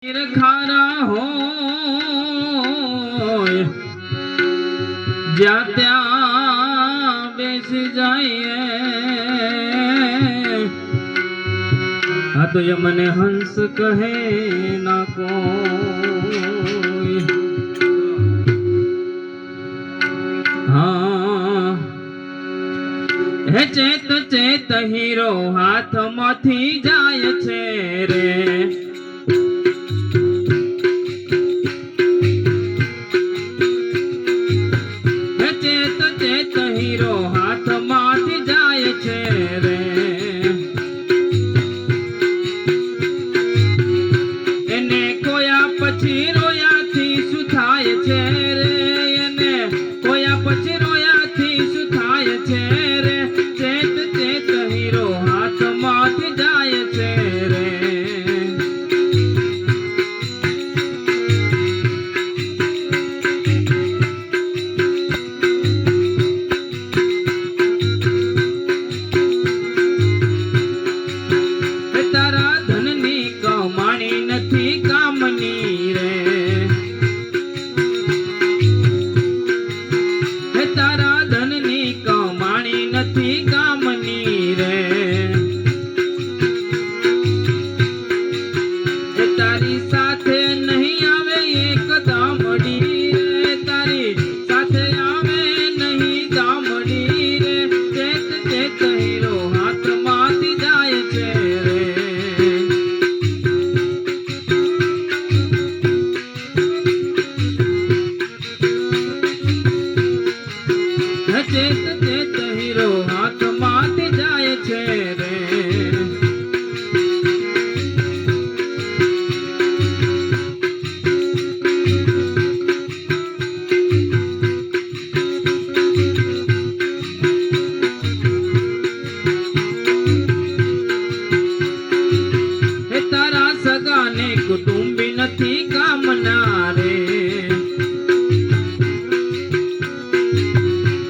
ખારા હોય જ્યાં ત્યાં બેસી જાય આ તો મને હંસ કહે ના કોઈ હા હે ચેત ચેત હીરો હાથમાંથી જાય છે રે હીરો હાથમાંથી જાય છે રે એને કોયા પછી રોયાથી શું થાય છે રે એને કોયા પછી રોયાથી શું થાય છે રે ચેત ચેત હીરો હાથમાંથી જાય છે રે તારી સાથે નહીં આવે એક દામડી રે તારી સાથે આવે નહીં દામડી રે ચેત ચેત હીરો હાથમાંથી જાય છે રે ચેત ચેત હીરો હાથમાંથી જાય છે રે કુટુંબી નથી કામના રે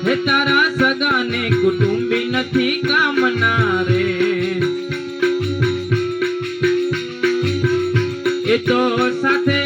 હે તારા સગાને કુટુંબી નથી કામના રે એ તો સાથે